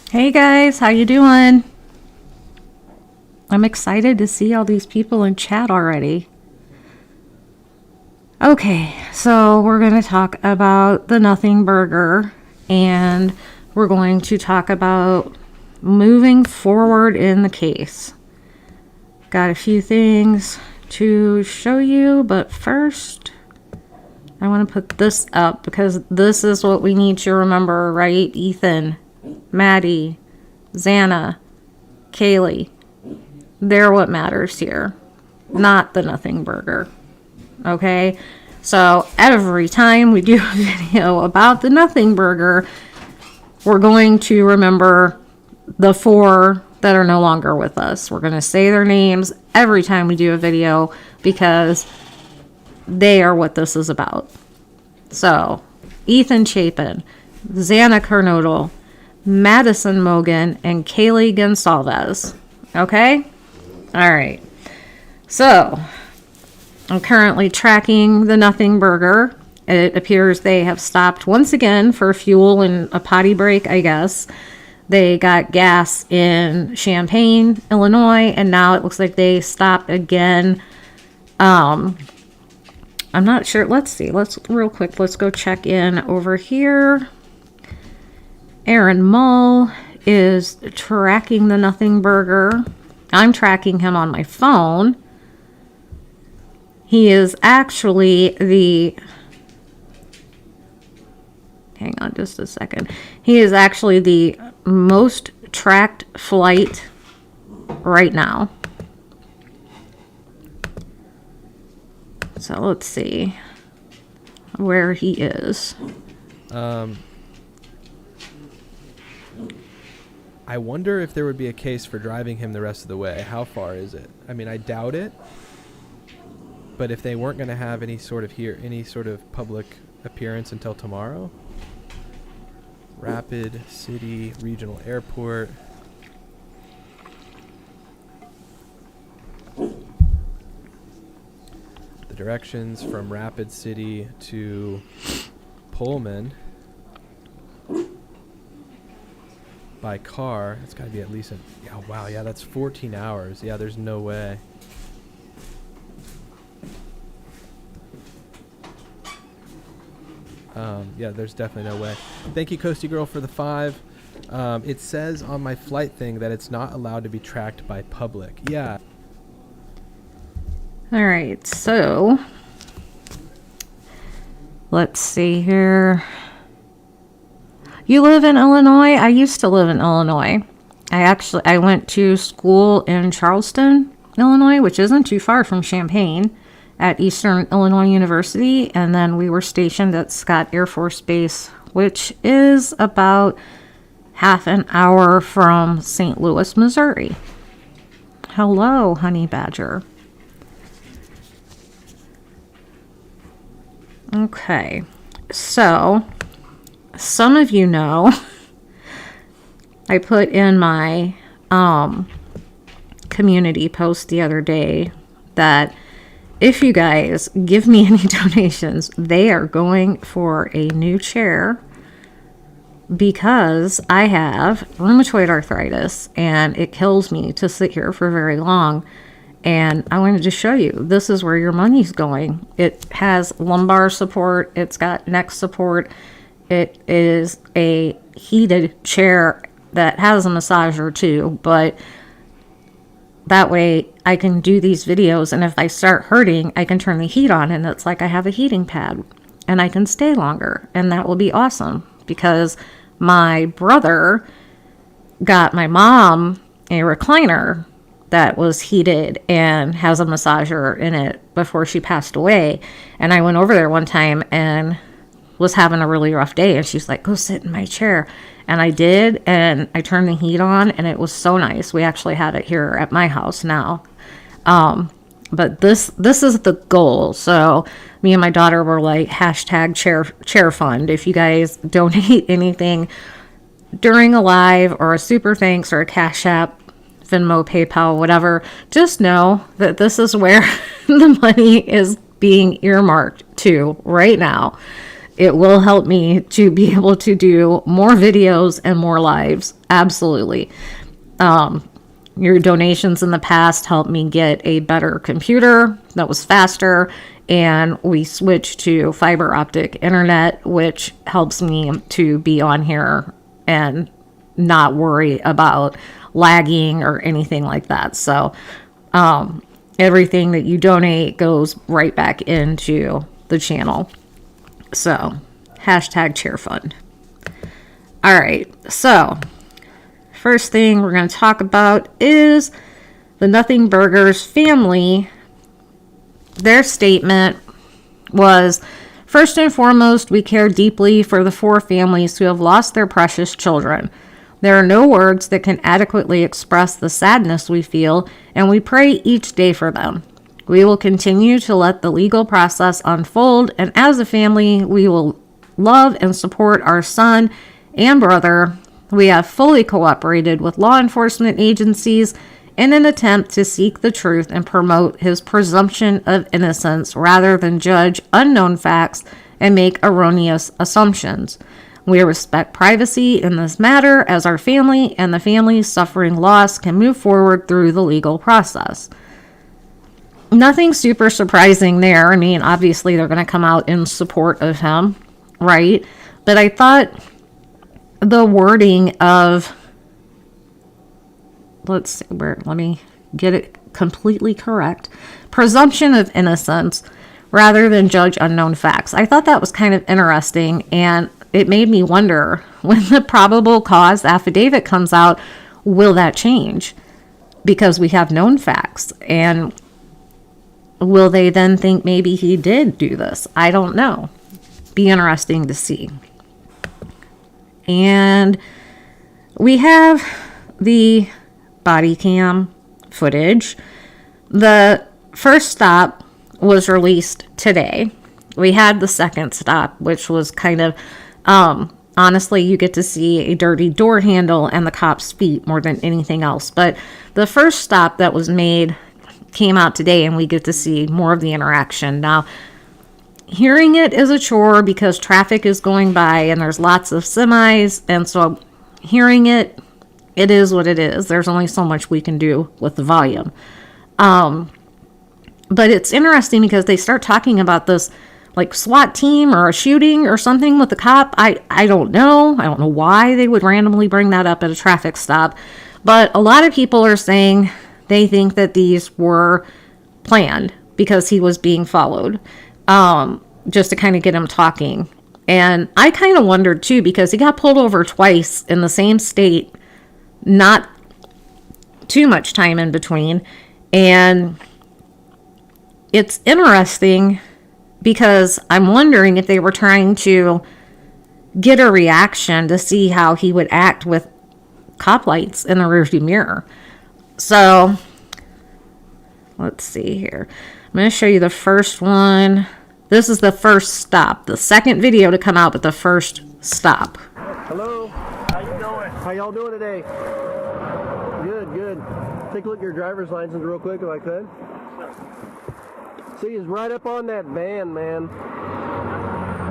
Hey guys, how you doing? I'm excited to see all these people in chat already. Okay, so we're going to talk about the Nothing Burger, and we're going to talk about moving forward in the case. Got a few things to show you, but first I want to put this up because this is what we need to remember, right? Ethan, Maddie, Xana, Kaylee. They're what matters here, not the Nothing Burger. Okay? So every time we do a video about the Nothing Burger, we're going to remember the 4 that are no longer with us. We're going to say their names every time we do a video because they are what this is about. So, Ethan Chapin, Xana Kernodle, Madison Mogan, and Kaylee Gonsalves. Okay? Alright. So, I'm currently tracking the Nothing Burger. It appears they have stopped once again for fuel and a potty break, I guess. They got gas in Champaign, Illinois, and now it looks like they stopped again. I'm not sure. Let's see. Let's go check in over here. Aaron Mull is tracking the Nothing Burger. I'm tracking him on my phone. He is actually the... Hang on just a second. He is actually the most tracked flight right now. So let's see where he is. I wonder if there would be a case for driving him the rest of the way. How far is it? I mean, I doubt it. But if they weren't going to have any sort of public appearance until tomorrow. Rapid City Regional Airport. The directions from Rapid City to Pullman by car, it's got to be at least that's 14 hours. Yeah, there's no way. Yeah, there's definitely no way. Thank you, Coasty Girl, for the 5. It says on my flight thing that it's not allowed to be tracked by public. Yeah. All right, so let's see here. You live in Illinois? I used to live in Illinois. I went to school in Charleston, Illinois, which isn't too far from Champaign, at Eastern Illinois University, and then we were stationed at Scott Air Force Base, which is about half an hour from St. Louis, Missouri. Hello, Honey Badger. Okay, so some of you know I put in my community post the other day that if you guys give me any donations, they are going for a new chair because I have rheumatoid arthritis and it kills me to sit here for very long. And I wanted to show you, this is where your money's going. It has lumbar support. It's got neck support. It is a heated chair that has a massager too, but that way I can do these videos, and if I start hurting, I can turn the heat on, and it's like I have a heating pad, and I can stay longer, and that will be awesome, because my brother got my mom a recliner that was heated and has a massager in it before she passed away, and I went over there one time and was having a really rough day, and she's like, go sit in my chair. And I did, and I turned the heat on, and it was so nice. We actually had it here at my house now. But this is the goal. So me and my daughter were like, hashtag chair fund. If you guys donate anything during a live or a super thanks or a Cash App, Venmo, PayPal, whatever, just know that this is where the money is being earmarked to right now. It will help me to be able to do more videos and more lives. Absolutely. Your donations in the past helped me get a better computer that was faster, and we switched to fiber optic internet, which helps me to be on here and not worry about lagging or anything like that. So everything that you donate goes right back into the channel. So hashtag chair fund. All right, so first thing we're going to talk about is the Nothing Burgers family. Their statement was, first and foremost, we care deeply for the 4 families who have lost their precious children. There are no words that can adequately express the sadness we feel, and we pray each day for them. We will continue to let the legal process unfold, and as a family, we will love and support our son and brother. We have fully cooperated with law enforcement agencies in an attempt to seek the truth and promote his presumption of innocence rather than judge unknown facts and make erroneous assumptions. We respect privacy in this matter as our family and the families suffering loss can move forward through the legal process. Nothing super surprising there. I mean, obviously they're going to come out in support of him, right? But I thought the wording of, let me get it completely correct. Presumption of innocence rather than judge unknown facts. I thought that was kind of interesting, and it made me wonder, when the probable cause affidavit comes out, will that change? Because we have known facts, and will they then think maybe he did do this? I don't know. Be interesting to see. And we have the body cam footage. The first stop was released today. We had the second stop, which was kind of, honestly, you get to see a dirty door handle and the cop's feet more than anything else. But the first stop that was made came out today, and we get to see more of the interaction. Now, hearing it is a chore because traffic is going by and there's lots of semis, and so hearing it, it is what it is. There's only so much we can do with the volume. But it's interesting because they start talking about this like SWAT team or a shooting or something with the cop. I don't know. I don't know why they would randomly bring that up at a traffic stop. But a lot of people are saying they think that these were planned because he was being followed, just to kind of get him talking. And I kind of wondered too, because he got pulled over twice in the same state, not too much time in between. And it's interesting because I'm wondering if they were trying to get a reaction to see how he would act with cop lights in the rearview mirror. So let's see here. I'm going to show you the first one. This is the first stop. The second video to come out, but the first stop. Hello. How you doing? How y'all doing today? Good, good. Take a look at your driver's license real quick if I could. See, he's right up on that van, man.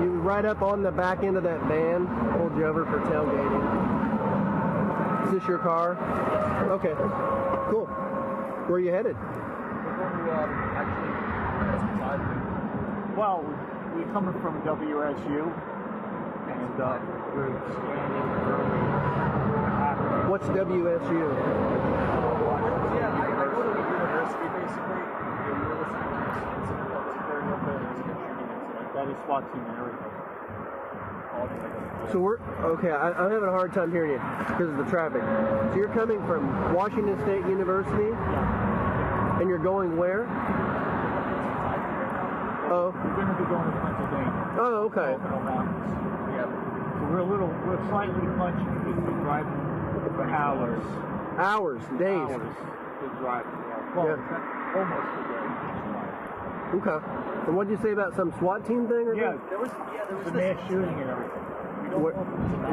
He was right up on the back end of that van. Pulled you over for tailgating. Is this your car? Okay. Cool. Where are you headed? Well, we're coming from WSU, and we're expanding early. What's WSU? Yeah, I go to the university basically. That is SWAT team and everything. So we're okay. I'm having a hard time hearing you because of the traffic. So you're coming from Washington State University, Yeah. and you're going where? Oh. We're going to be going to Pennsylvania. Oh, okay. Pocono Mountains. we're slightly punchy because we're driving for hours. Hours, days. Hours to drive. Well, almost a day. Okay. And what did you say about some SWAT team thing? Or Yeah, there was a mass shooting and everything.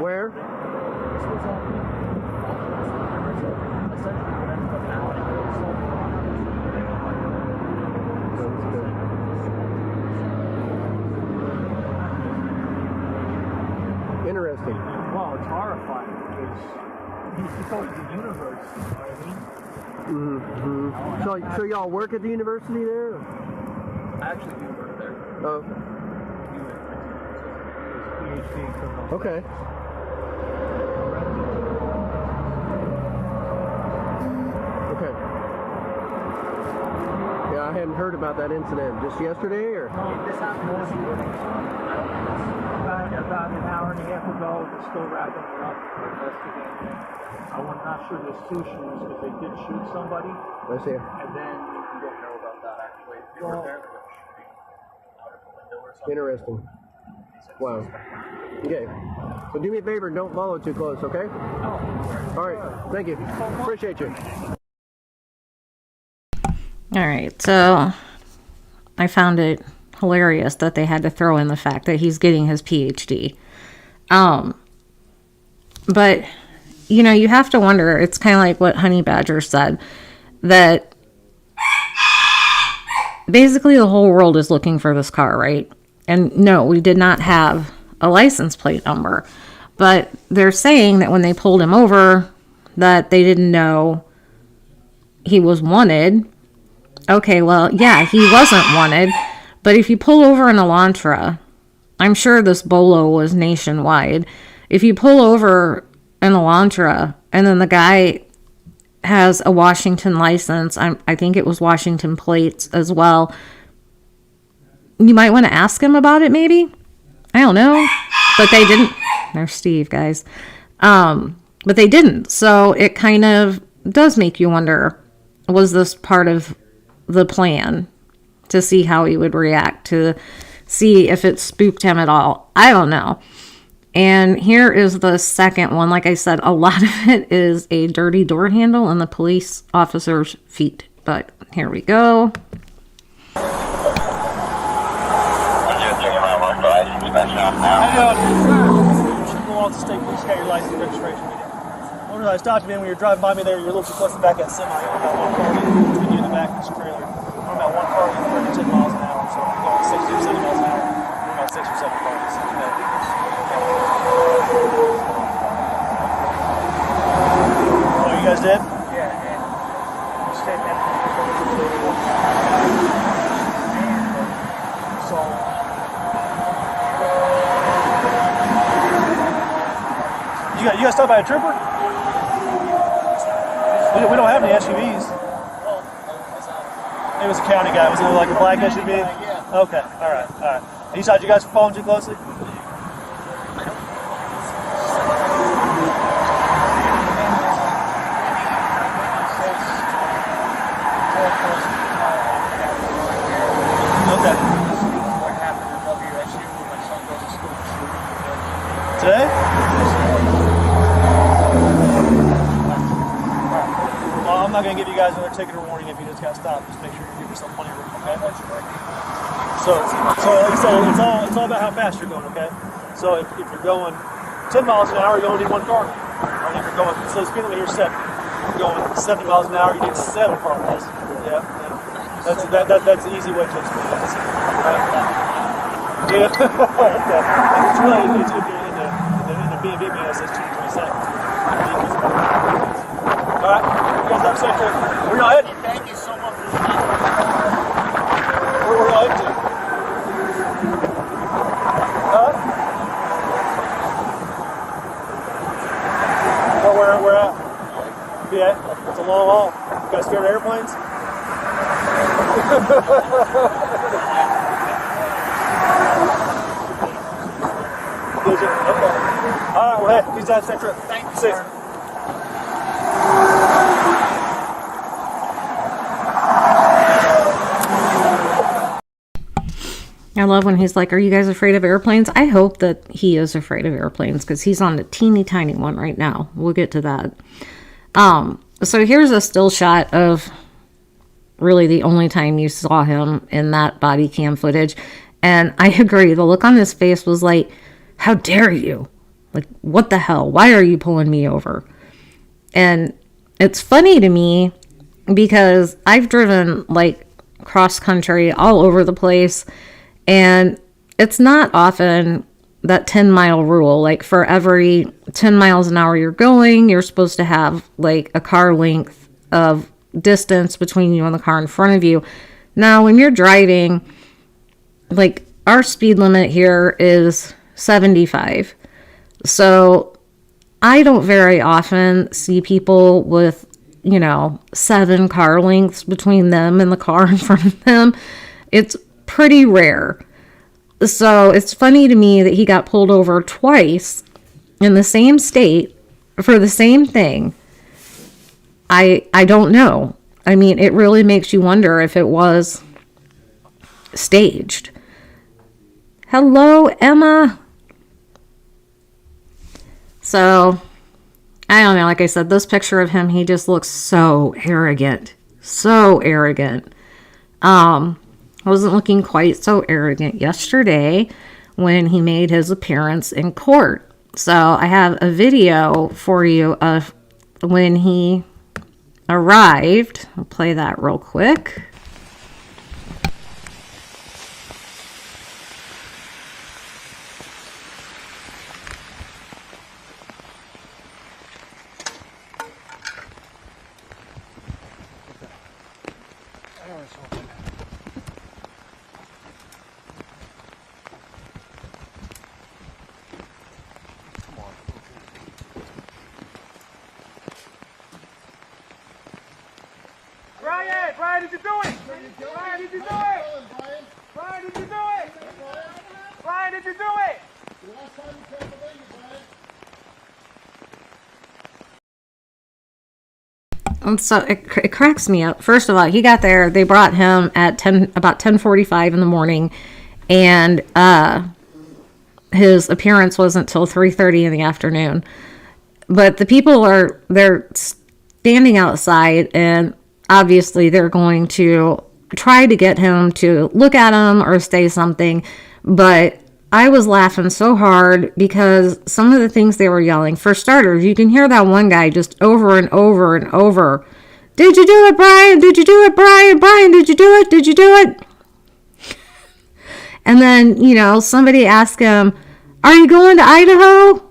Where? Interesting. Well, it's horrifying because he's going to the university, you know what I mean? So y'all work at the university there? I actually do work there. Oh, PhD in criminal. okay. Okay. Yeah, I hadn't heard about that incident. Just yesterday, or? This happened this morning. About an hour and a half ago, they're still wrapping it up for investigating. I'm not sure there's two shooters because they did shoot somebody, I see. and then You don't know about that actually. They were there with shooting out of the window or something. Interesting. Wow. Okay. So do me a favor, don't follow too close, okay? All right. Thank you. Appreciate you. All right, so I found it hilarious that they had to throw in the fact that he's getting his PhD. But, you know, you have to wonder, it's kind of like what Honey Badger said, that basically the whole world is looking for this car, right? And no, we did not have a license plate number. But they're saying that when they pulled him over, that they didn't know he was wanted. Okay, well, yeah, he wasn't wanted. But if you pull over an Elantra, I'm sure this Bolo was nationwide. If you pull over an Elantra and then the guy has a Washington license, I think it was Washington plates as well, you might want to ask him about it maybe. I don't know. But they didn't. There's Steve, guys. But they didn't. So it kind of does make you wonder, was this part of the plan? To see how he would react, to see if it spooked him at all. I don't know. And here is the second one. Like I said, a lot of it is a dirty door handle and the police officer's feet. But here we go. How you doing? Go on to state police, got your license and registration with you. I realized I stopped you, man, when you were driving by me there, you're a little too close to the back of that semi. You only got one car between you and the back of this trailer. We're about one car going 10 miles an hour, so we're going 60 or 70 miles an hour. We're about 6 or 7 cars. Oh, you guys did? Yeah, and you said that. So, You guys stopped by a trooper? We don't have any SUVs. It was a county guy. Was it like a black SUV? yeah. Okay, all right. And you thought you guys were following too closely? Okay. What happened in WSU when my son goes to school? Today? Well, I'm not going to give you guys another ticket or warning if you just got stopped. Just make sure you give yourself plenty of room, okay? So like I said, it's all about how fast you're going, okay? So if you're going 10 miles an hour, you only need one car. Or if you're going, so the speed limit here is 7. If you're going 70 miles an hour, you need 7 cars. Yeah. That's the easy way to explain it. Yeah. Okay. It's really, if you're in the B&B man, it says 2 to 20 seconds. All right. You guys have a safe trip. Where y'all headed? Thank you so much for your Where y'all headed to? Huh? Where at? Yeah. It's a long haul. You guys scared of airplanes? Did you? Okay. All right. Well, hey, please have a safe trip. Thank you, See you. sir. I love when he's like, are you guys afraid of airplanes? I hope that he is afraid of airplanes because he's on a teeny tiny one right now. We'll get to that. So here's a still shot of really the only time you saw him in that body cam footage. And I agree. The look on his face was like, how dare you? Like, what the hell? Why are you pulling me over? And it's funny to me because I've driven like cross country all over the place. And it's not often that 10-mile rule. Like for every 10 miles an hour you're going, you're supposed to have like a car length of distance between you and the car in front of you. Now, when you're driving, like our speed limit here is 75. So I don't very often see people with, 7 car lengths between them and the car in front of them. It's pretty rare. So it's funny to me that he got pulled over twice in the same state for the same thing. I don't know. I mean, it really makes you wonder if it was staged. Hello, Emma. So, I don't know. Like I said, this picture of him, he just looks so arrogant. So arrogant. I wasn't looking quite so arrogant yesterday when he made his appearance in court. So, I have a video for you of when he arrived. I'll play that real quick. Bryan, did you do it? Bryan, did you do it? Bryan, did you do it? Bryan, did you do it? And so it cracks me up. First of all, he got there. They brought him at about 10:45 in the morning, and his appearance wasn't till 3:30 in the afternoon. But the people they're standing outside, and obviously they're going to try to get him to look at him or say something. But I was laughing so hard because some of the things they were yelling. For starters, you can hear that one guy just over and over and over. Did you do it, Bryan? Did you do it, Bryan? Bryan, did you do it? Did you do it? And then, somebody asked him, are you going to Idaho?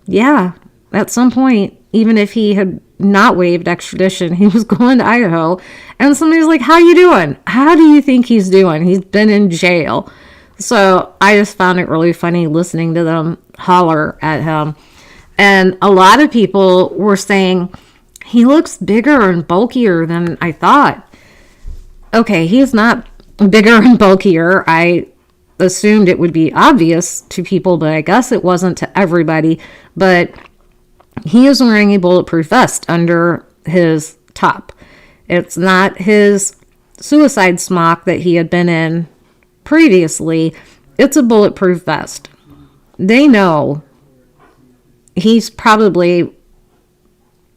Yeah, at some point, even if he had not waived extradition, he was going to Idaho. And somebody's like, how you doing? How do you think he's doing? He's been in jail. So I just found it really funny listening to them holler at him. And a lot of people were saying, he looks bigger and bulkier than I thought. Okay, he's not bigger and bulkier. I assumed it would be obvious to people, but I guess it wasn't to everybody. But he is wearing a bulletproof vest under his top. It's not his suicide smock that he had been in previously. It's a bulletproof vest. They know he's probably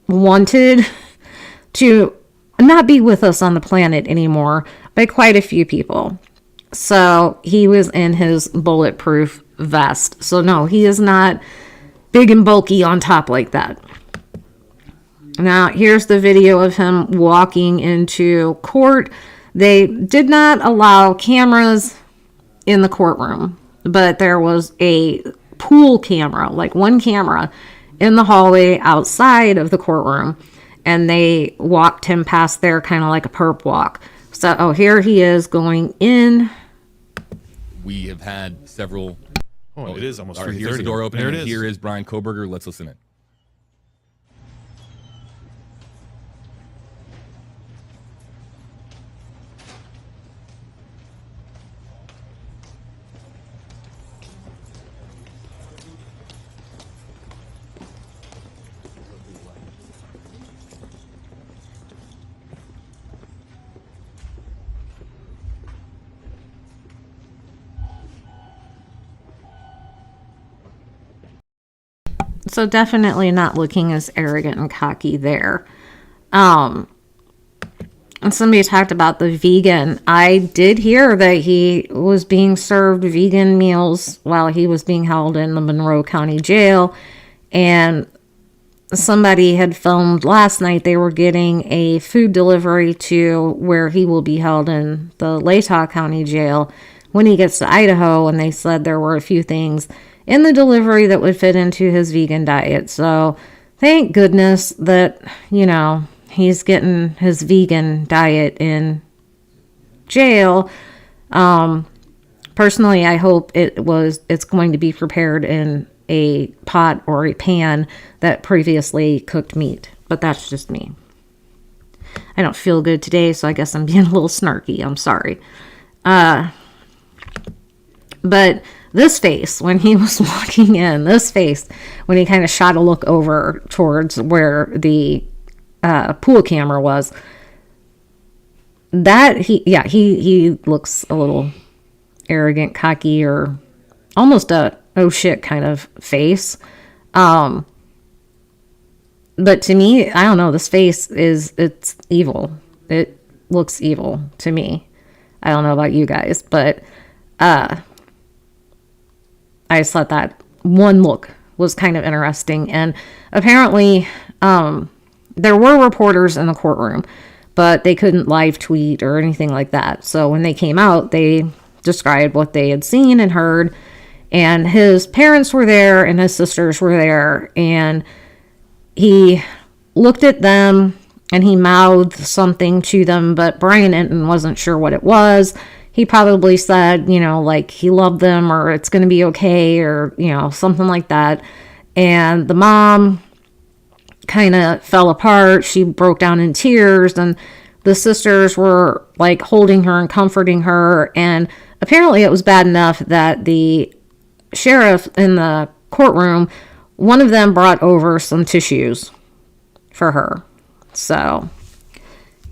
wanted to not be with us on the planet anymore by quite a few people. So he was in his bulletproof vest. So no, he is not big and bulky on top like that. Now, here's the video of him walking into court. They did not allow cameras in the courtroom, but there was a pool camera, like one camera, in the hallway outside of the courtroom, and they walked him past there kind of like a perp walk. So, here he is going in. We have had several... Oh, it is almost 3:30. Here's the door opening. There it is. Here is Bryan Kohberger. Let's listen in. So definitely not looking as arrogant and cocky there. And somebody talked about the vegan. I did hear that he was being served vegan meals while he was being held in the Monroe County Jail. And somebody had filmed last night they were getting a food delivery to where he will be held in the Latah County Jail when he gets to Idaho. And they said there were a few things in the delivery that would fit into his vegan diet. So thank goodness that, he's getting his vegan diet in jail. Personally, I hope it's going to be prepared in a pot or a pan that previously cooked meat, but that's just me. I don't feel good today, so I guess I'm being a little snarky. I'm sorry. But this face, when he was walking in, when he kind of shot a look over towards where the pool camera was, he looks a little arrogant, cocky, or almost a oh shit kind of face. But to me, I don't know, this face it's evil. It looks evil to me. I don't know about you guys, but I just thought that one look was kind of interesting. And apparently there were reporters in the courtroom, but they couldn't live tweet or anything like that. So when they came out, they described what they had seen and heard. And his parents were there and his sisters were there. And he looked at them and he mouthed something to them, but Bryan Enton wasn't sure what it was. He probably said, like he loved them or it's going to be okay or, something like that. And the mom kind of fell apart. She broke down in tears and the sisters were like holding her and comforting her. And apparently it was bad enough that the sheriff in the courtroom, one of them brought over some tissues for her. So,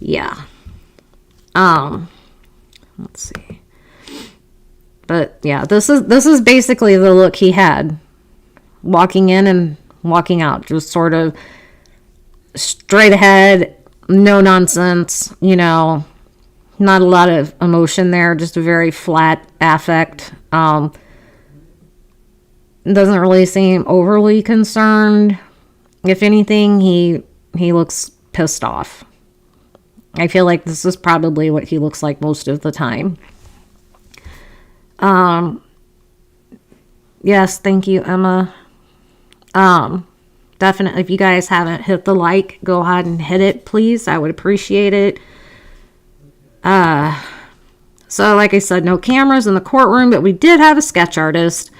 yeah. Let's see. But yeah, this is basically the look he had walking in and walking out, just sort of straight ahead, no nonsense, not a lot of emotion there, just a very flat affect. Doesn't really seem overly concerned. If anything, he looks pissed off. I feel like this is probably what he looks like most of the time. Yes, thank you, Emma. Definitely, if you guys haven't hit the like, go ahead and hit it, please. I would appreciate it. So like I said, no cameras in the courtroom, but we did have a sketch artist.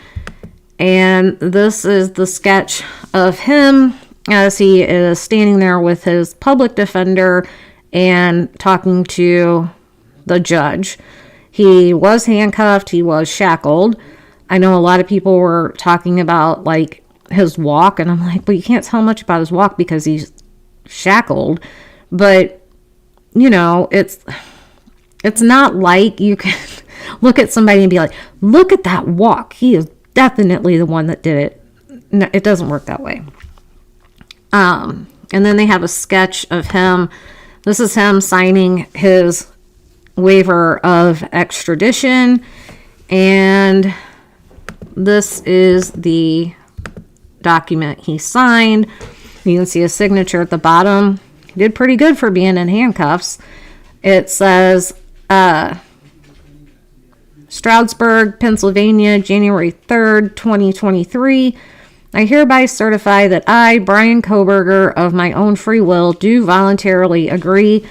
And this is the sketch of him as he is standing there with his public defender and talking to the judge. He was handcuffed. He was shackled. I know a lot of people were talking about like his walk, and I'm like, but you can't tell much about his walk because he's shackled. But it's not like you can look at somebody and be like, look at that walk. He is definitely the one that did it. No, it doesn't work that way. And then they have a sketch of him. This is him signing his waiver of extradition. And this is the document he signed. You can see his signature at the bottom. He did pretty good for being in handcuffs. It says, Stroudsburg, Pennsylvania, January 3rd, 2023. I hereby certify that I, Bryan Kohberger, of my own free will, do voluntarily agree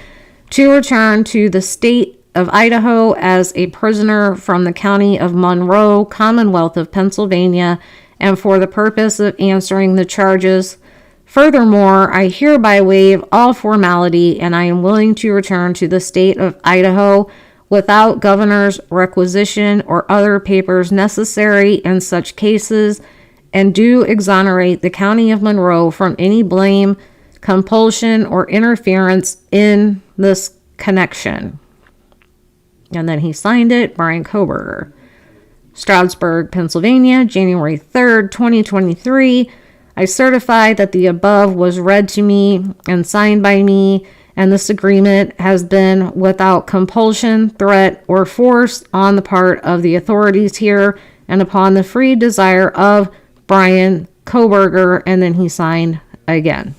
to return to the state of Idaho as a prisoner from the county of Monroe, Commonwealth of Pennsylvania, and for the purpose of answering the charges. Furthermore, I hereby waive all formality, and I am willing to return to the state of Idaho without governor's requisition or other papers necessary in such cases, and do exonerate the county of Monroe from any blame, compulsion, or interference in this connection. And then he signed it, Bryan Kohberger. Stroudsburg, Pennsylvania, January 3rd, 2023. I certify that the above was read to me and signed by me, and this agreement has been without compulsion, threat, or force on the part of the authorities here, and upon the free desire of Bryan Kohberger. And then he signed again.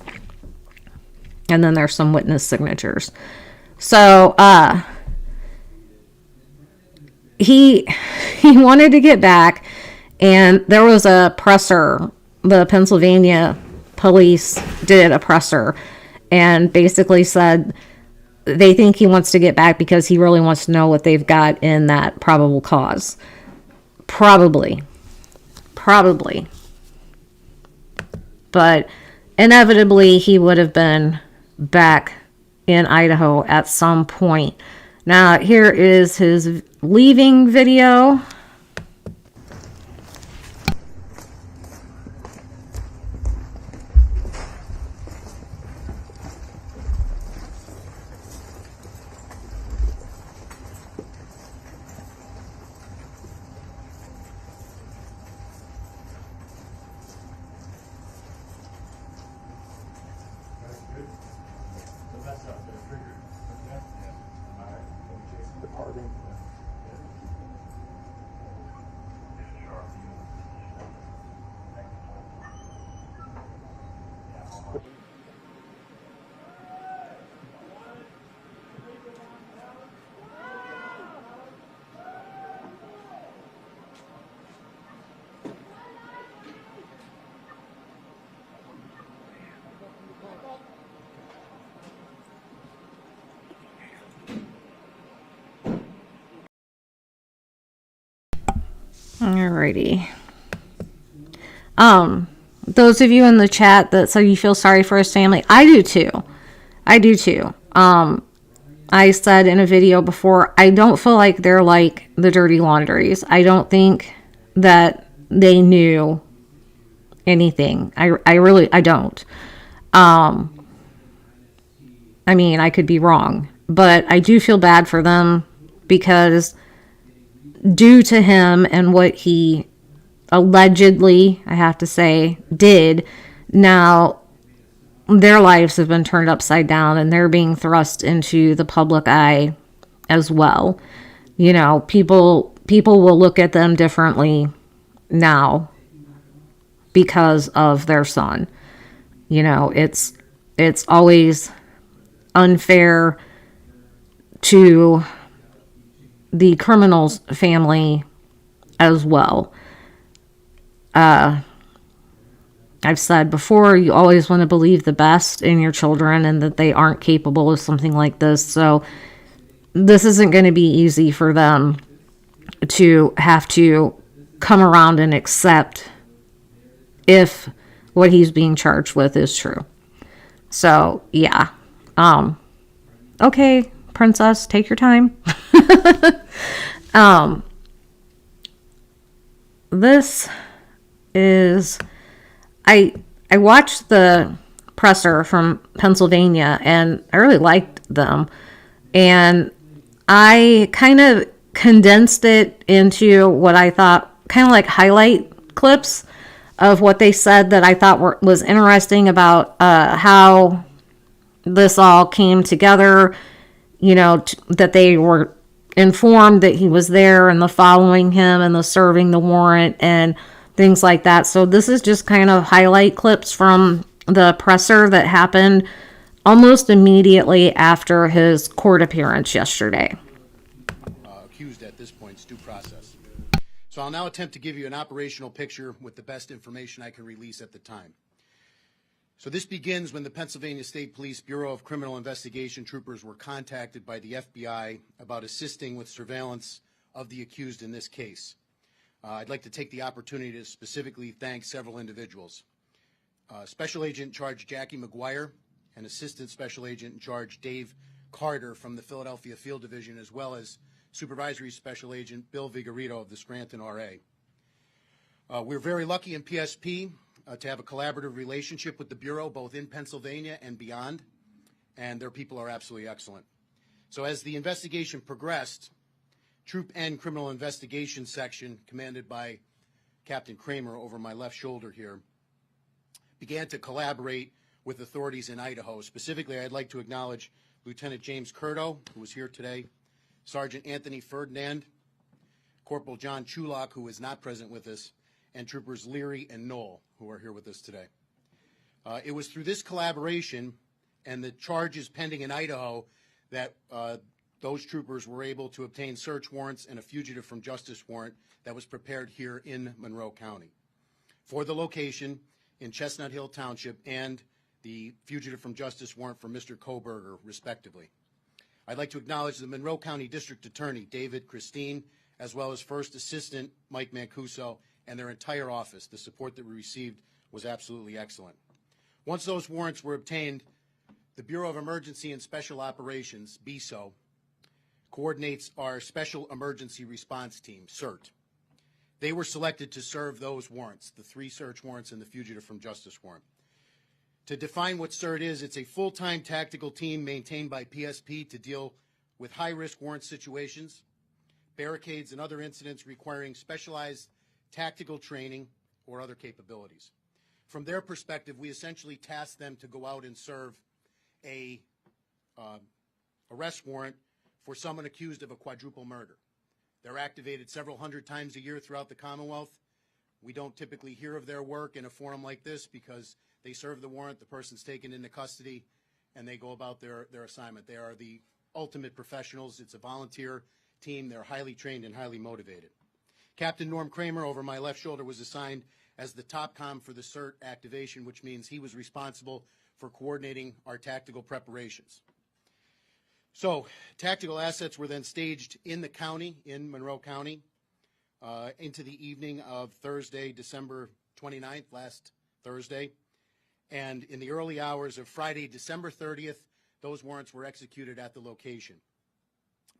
And then there's some witness signatures. So, he wanted to get back, and there was a presser. The Pennsylvania police did a presser and basically said they think he wants to get back because he really wants to know what they've got in that probable cause. Probably. But inevitably, he would have been back in Idaho at some point. Now, here is his leaving video. Alrighty. Those of you in the chat that say you feel sorry for his family, I do too. I said in a video before, I don't feel like they're like the dirty laundries. I don't think that they knew anything. I really don't. I mean, I could be wrong, but I do feel bad for them because due to him and what he allegedly, I have to say, did, now their lives have been turned upside down and they're being thrust into the public eye as well. You know, people will look at them differently now because of their son. You know, it's always unfair to the criminal's family as well. I've said before, you always want to believe the best in your children and that they aren't capable of something like this. So this isn't going to be easy for them to have to come around and accept if what he's being charged with is true. So, yeah. Okay, princess, take your time. This is... I watched the presser from Pennsylvania, and I really liked them. And I kind of condensed it into what I thought, kind of like highlight clips of what they said that I thought was interesting about how this all came together, you know, that they were informed that he was there and the following him and the serving the warrant and things like that. So this is just kind of highlight clips from the presser that happened almost immediately after his court appearance yesterday. Accused at this point's due process. So I'll now attempt to give you an operational picture with the best information I can release at the time. So this begins when the Pennsylvania State Police Bureau of Criminal Investigation troopers were contacted by the FBI about assisting with surveillance of the accused in this case. I'd like to take the opportunity to specifically thank several individuals. Special Agent in Charge Jackie McGuire and Assistant Special Agent in Charge Dave Carter from the Philadelphia Field Division, as well as Supervisory Special Agent Bill Vigorito of the Scranton RA. We're very lucky in PSP to have a collaborative relationship with the Bureau, both in Pennsylvania and beyond, and their people are absolutely excellent. So as the investigation progressed, Troop N Criminal Investigation Section, commanded by Captain Kramer over my left shoulder here, began to collaborate with authorities in Idaho. Specifically, I'd like to acknowledge Lieutenant James Curto, who is here today, Sergeant Anthony Ferdinand, Corporal John Chulak, who is not present with us, and Troopers Leary and Knoll, who are here with us today. It was through this collaboration and the charges pending in Idaho that those troopers were able to obtain search warrants and a fugitive from justice warrant that was prepared here in Monroe County for the location in Chestnut Hill Township and the fugitive from justice warrant for Mr. Kohberger, respectively. I'd like to acknowledge the Monroe County District Attorney, David Christine, as well as First Assistant Mike Mancuso and their entire office. The support that we received was absolutely excellent. Once those warrants were obtained, the Bureau of Emergency and Special Operations, BESO, coordinates our Special Emergency Response Team, CERT. They were selected to serve those warrants, the 3 search warrants and the fugitive from justice warrant. To define what CERT is, it's a full-time tactical team maintained by PSP to deal with high-risk warrant situations, barricades, and other incidents requiring specialized tactical training or other capabilities. From their perspective, we essentially task them to go out and serve a arrest warrant for someone accused of a quadruple murder. They're activated several hundred times a year throughout the Commonwealth. We don't typically hear of their work in a forum like this because they serve the warrant, the person's taken into custody, and they go about their assignment. They are the ultimate professionals. It's a volunteer team. They're highly trained and highly motivated. Captain Norm Kramer, over my left shoulder, was assigned as the top comm for the CERT activation, which means he was responsible for coordinating our tactical preparations. So, tactical assets were then staged in the county, in Monroe County, into the evening of Thursday, December 29th, last Thursday. And in the early hours of Friday, December 30th, those warrants were executed at the location.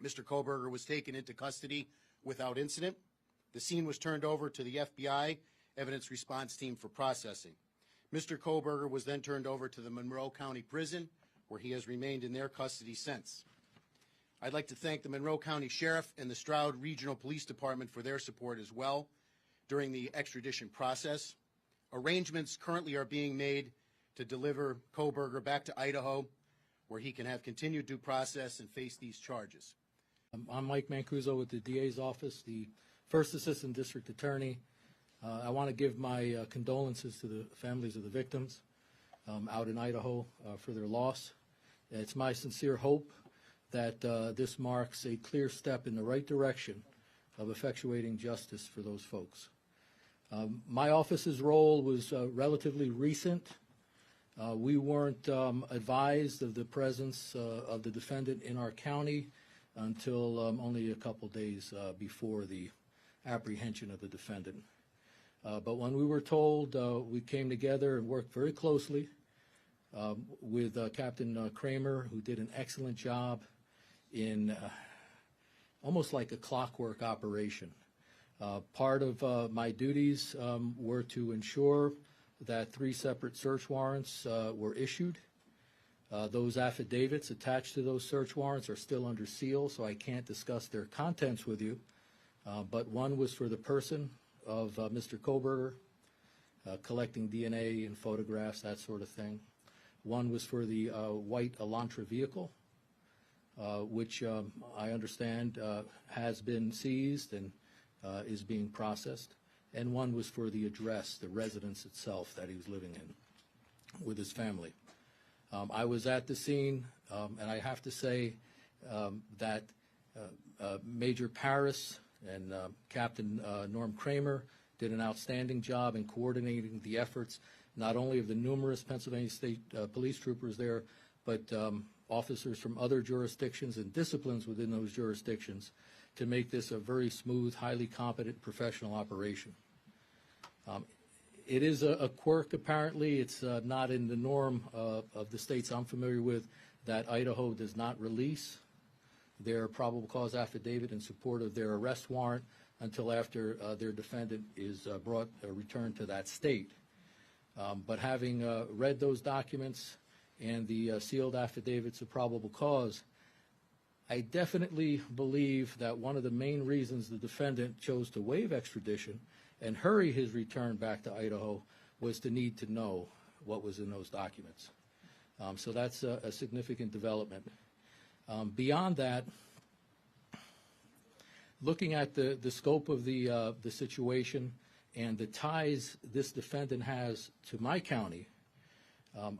Mr. Kohberger was taken into custody without incident. The scene was turned over to the FBI Evidence Response Team for processing. Mr. Kohberger was then turned over to the Monroe County Prison, where he has remained in their custody since. I'd like to thank the Monroe County Sheriff and the Stroud Regional Police Department for their support as well during the extradition process. Arrangements currently are being made to deliver Kohberger back to Idaho, where he can have continued due process and face these charges. I'm Mike Mancuso with the DA's office, the First Assistant District Attorney. I want to give my condolences to the families of the victims out in Idaho for their loss. It's my sincere hope that this marks a clear step in the right direction of effectuating justice for those folks. My office's role was relatively recent. We weren't advised of the presence of the defendant in our county until only a couple days before the apprehension of the defendant. But when we were told, we came together and worked very closely with Captain Kramer, who did an excellent job in almost like a clockwork operation. Part of my duties were to ensure that 3 separate search warrants were issued. Those affidavits attached to those search warrants are still under seal, so I can't discuss their contents with you. But one was for the person of Mr. Kohberger, collecting DNA and photographs, that sort of thing. One was for the white Elantra vehicle, which I understand has been seized and is being processed. And one was for the address, the residence itself that he was living in with his family. I was at the scene, and I have to say that Major Paris and Captain Norm Kramer did an outstanding job in coordinating the efforts, not only of the numerous Pennsylvania State police troopers there, but officers from other jurisdictions and disciplines within those jurisdictions to make this a very smooth, highly competent professional operation. It is a quirk, apparently. It's not in the norm of the states I'm familiar with that Idaho does not release their probable cause affidavit in support of their arrest warrant until after their defendant is returned to that state. But having read those documents and the sealed affidavits of probable cause, I definitely believe that one of the main reasons the defendant chose to waive extradition and hurry his return back to Idaho was the need to know what was in those documents. So that's a significant development. Beyond that, looking at the scope of the situation and the ties this defendant has to my county,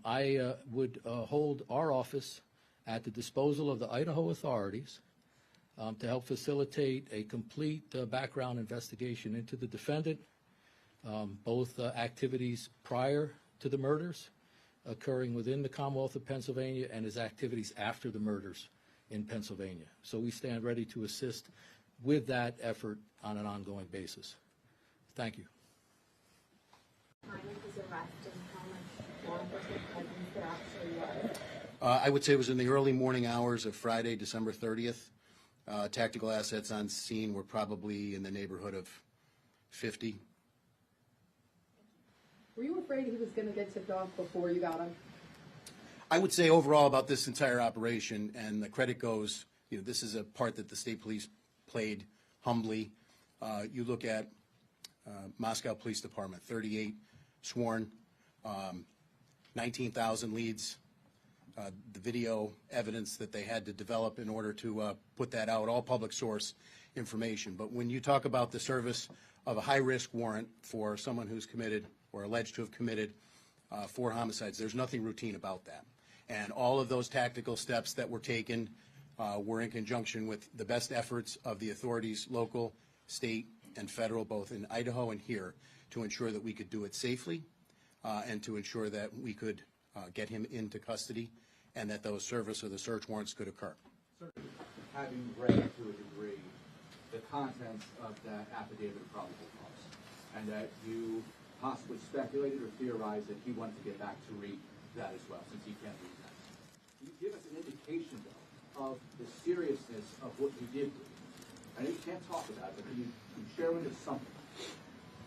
I would hold our office at the disposal of the Idaho authorities to help facilitate a complete background investigation into the defendant, both activities prior to the murders occurring within the Commonwealth of Pennsylvania and his activities after the murders in Pennsylvania. So we stand ready to assist with that effort on an ongoing basis. Thank you. I would say it was in the early morning hours of Friday, December 30th. Tactical assets on scene were probably in the neighborhood of 50. Were you afraid he was going to get tipped off before you got him? I would say overall about this entire operation, and the credit goes, this is a part that the state police played humbly. You look at Moscow Police Department, 38 sworn, 19,000 leads, the video evidence that they had to develop in order to put that out, all public source information. But when you talk about the service of a high-risk warrant for someone who's committed or alleged to have committed 4 homicides, there's nothing routine about that. And all of those tactical steps that were taken were in conjunction with the best efforts of the authorities, local, state, and federal, both in Idaho and here, to ensure that we could do it safely and to ensure that we could get him into custody and that those service or the search warrants could occur. Having read to a degree the contents of that affidavit of probable cause, and that you possibly speculated or theorized that he wanted to get back to read that as well, since he can't read that. Can you give us an indication, though, of the seriousness of what you did do? I know you can't talk about it, but can you share with us something?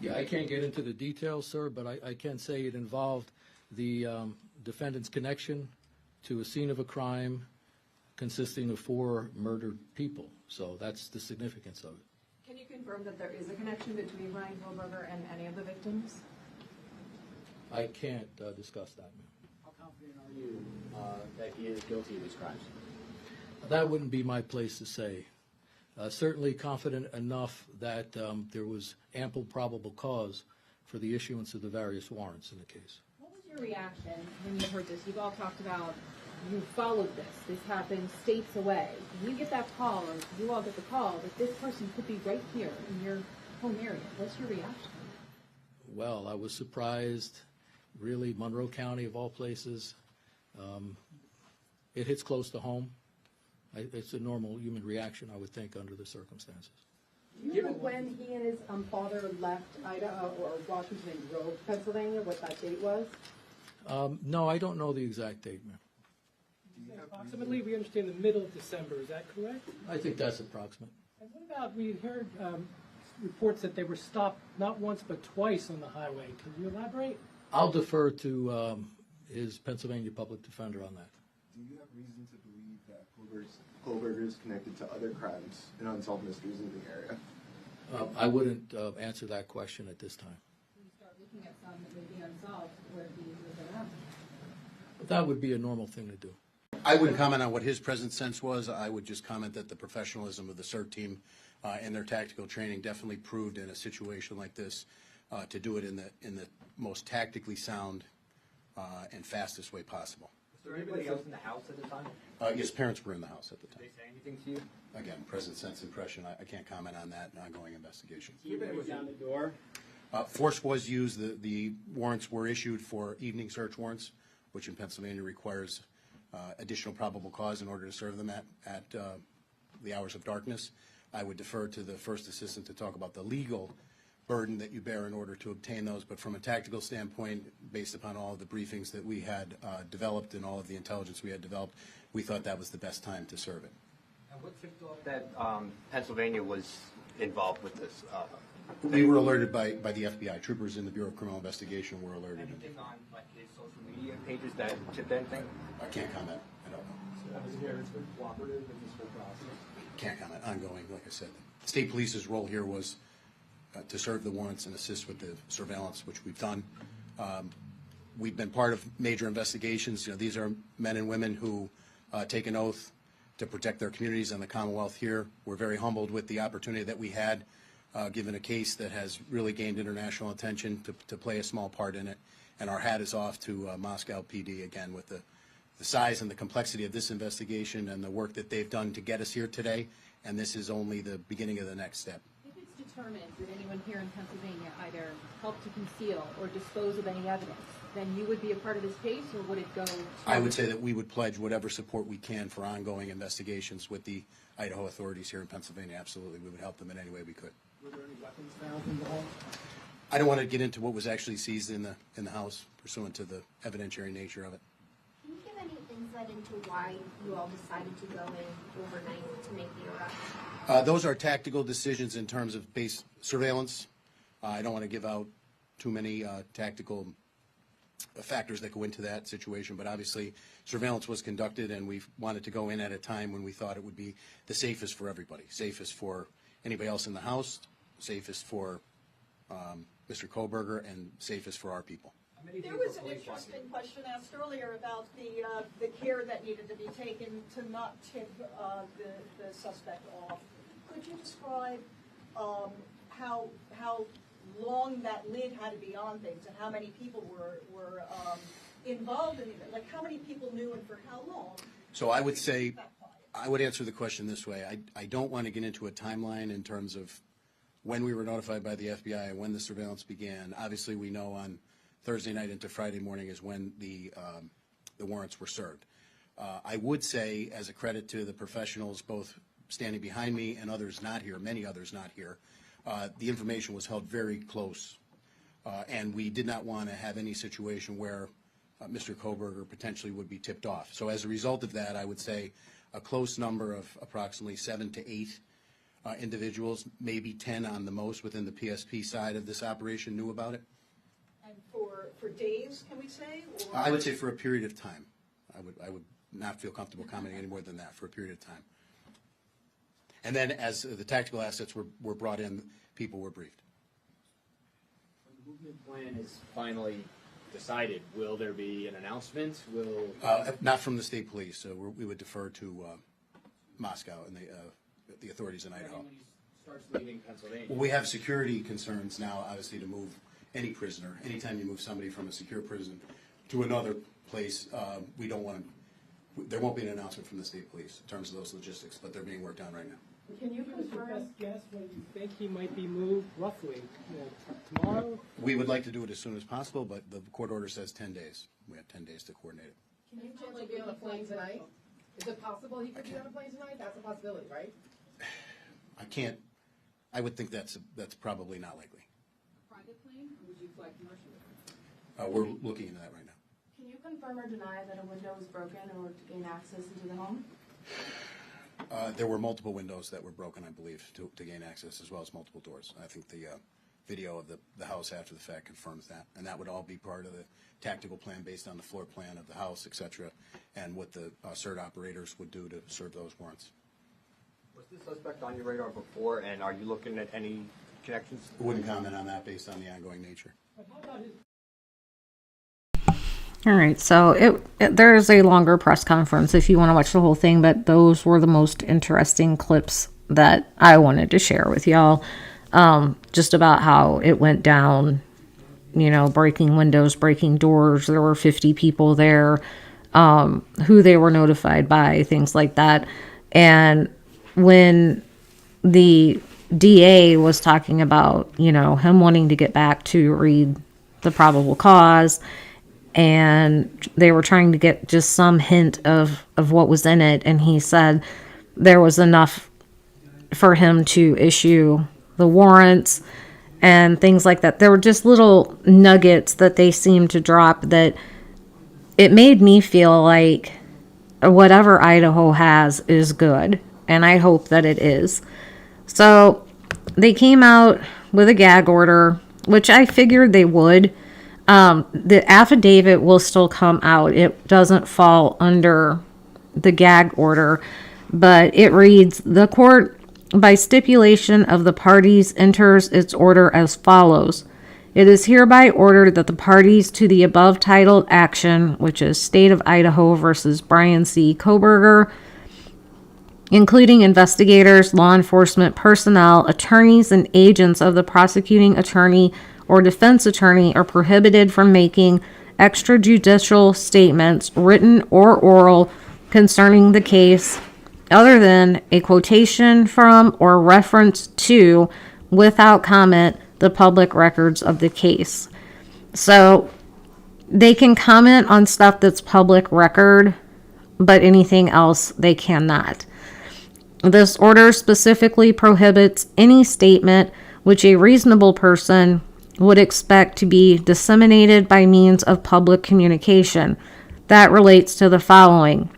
Yeah, I can't get into the details, sir, but I can say it involved the defendant's connection to a scene of a crime consisting of 4 murdered people. So that's the significance of it. Can you confirm that there is a connection between Bryan Kohberger and any of the victims? I can't discuss that, ma'am. How confident are you that he is guilty of these crimes? That wouldn't be my place to say. Certainly confident enough that there was ample probable cause for the issuance of the various warrants in the case. What was your reaction when you heard this? You've all talked about you followed this. This happened states away. When you get that call, or you all get the call, that this person could be right here in your home area, what's your reaction? Well, I was surprised. Really, Monroe County, of all places, it hits close to home. It's a normal human reaction, I would think, under the circumstances. Do you know when he and his father left Idaho or Washington Grove, Pennsylvania, what that date was? No, I don't know the exact date, ma'am. Approximately, we understand the middle of December, is that correct? I think that's approximate. And what about, we heard reports that they were stopped not once but twice on the highway. Can you elaborate? I'll defer to his Pennsylvania public defender on that. Do you have reason to believe that Kohberger is connected to other crimes and unsolved mysteries in the area? I wouldn't answer that question at this time. When you start looking at some that may be unsolved, where do you move around? That would be a normal thing to do. I wouldn't comment on what his present sense was. I would just comment that the professionalism of the CERT team and their tactical training definitely proved in a situation like this to do it in the most tactically sound and fastest way possible. Was there anybody else in the house at the time? His parents were in the house at the time. Did they say anything to you? Again, present sense impression. I can't comment on that in ongoing investigation. Even was down the door. Force was used. The warrants were issued for evening search warrants, which in Pennsylvania requires additional probable cause in order to serve them at the hours of darkness. I would defer to the first assistant to talk about the legal burden that you bear in order to obtain those. But from a tactical standpoint, based upon all of the briefings that we had developed and all of the intelligence we had developed, we thought that was the best time to serve it. And what tipped off that Pennsylvania was involved with this? We were alerted by the FBI. Troopers in the Bureau of Criminal Investigation were alerted. Anything on like his social media pages that tipped anything? I can't comment. I don't know. His parents were cooperative in this whole process? Can't comment. Ongoing, like I said. State Police's role here was to serve the warrants and assist with the surveillance, which we've done. we've been part of major investigations. These are men and women who take an oath to protect their communities and the Commonwealth here. We're very humbled with the opportunity that we had, given a case that has really gained international attention, to play a small part in it. And our hat is off to Moscow PD again with the size and the complexity of this investigation and the work that they've done to get us here today. And this is only the beginning of the next step. If it's determined that anyone here in Pennsylvania either helped to conceal or dispose of any evidence, then you would be a part of this case, or would it go to... I would say that we would pledge whatever support we can for ongoing investigations with the Idaho authorities here in Pennsylvania. Absolutely. We would help them in any way we could. Were there any weapons found in the home? I don't want to get into what was actually seized in the house pursuant to the evidentiary nature of it. Can you give any insight into why you all decided to go in overnight to make the arrest? Those are tactical decisions in terms of base surveillance. I don't want to give out too many tactical factors that go into that situation, but obviously surveillance was conducted, and we wanted to go in at a time when we thought it would be the safest for everybody, safest for anybody else in the house, safest for Mr. Kohberger, and safest for our people. There was an interesting question asked earlier about the care that needed to be taken to not tip the suspect off. Could you describe how long that lid had to be on things, and how many people were involved in it? Like, how many people knew and for how long? So I would say, I would answer the question this way. I don't want to get into a timeline in terms of when we were notified by the FBI and when the surveillance began. Obviously, we know on Thursday night into Friday morning is when the warrants were served. I would say, as a credit to the professionals both standing behind me and others not here, many others not here, the information was held very close, and we did not want to have any situation where Mr. Kohberger potentially would be tipped off. So as a result of that, I would say a close number of approximately 7 to 8 individuals, maybe 10 on the most within the PSP side of this operation knew about it. And for days, can we say? Or? I would say for a period of time. I would not feel comfortable commenting any more than that, for a period of time. And then as the tactical assets were brought in, people were briefed. When the movement plan is finally decided, will there be an announcement? Not from the state police, so we would defer to Moscow and the authorities in Idaho. When he starts leaving Pennsylvania? Well, we have security concerns now, obviously, to move any prisoner. Anytime you move somebody from a secure prison to another place, we don't want to. There won't be an announcement from the state police in terms of those logistics, but they're being worked on right now. Can you confirm your best guess when you think he might be moved, roughly? Tomorrow? We would like to do it as soon as possible, but the court order says 10 days. We have 10 days to coordinate it. Can you potentially be on a plane tonight? Is it possible he could be on a plane tonight? That's a possibility, right? I can't. I would think that's probably not likely. A private plane, or would you fly commercially? We're looking into that right now. Can you confirm or deny that a window was broken in order to gain access into the home? There were multiple windows that were broken, I believe, to gain access, as well as multiple doors. I think the video of the house after the fact confirms that, and that would all be part of the tactical plan based on the floor plan of the house, etc., and what the CERT operators would do to serve those warrants. Was this suspect on your radar before, and are you looking at any connections? I wouldn't comment on that based on the ongoing nature. All right, so there's a longer press conference if you want to watch the whole thing, but those were the most interesting clips that I wanted to share with y'all, just about how it went down, breaking windows, breaking doors. There were 50 people there, who they were notified by, things like that. And when the DA was talking about, him wanting to get back to read the probable cause, and they were trying to get just some hint of what was in it, and he said there was enough for him to issue the warrants and things like that. There were just little nuggets that they seemed to drop that it made me feel like whatever Idaho has is good, and I hope that it is. So they came out with a gag order, which I figured they would. The affidavit will still come out. It doesn't fall under the gag order, but it reads, "The court, by stipulation of the parties, enters its order as follows. It is hereby ordered that the parties to the above titled action, which is State of Idaho versus Bryan C. Kohberger, including investigators, law enforcement personnel, attorneys, and agents of the prosecuting attorney or defense attorney, are prohibited from making extrajudicial statements, written or oral, concerning the case, other than a quotation from or reference to, without comment, the public records of the case. So they can comment on stuff that's public record, but anything else they cannot. This order specifically prohibits any statement which a reasonable person would expect to be disseminated by means of public communication. That relates to the following: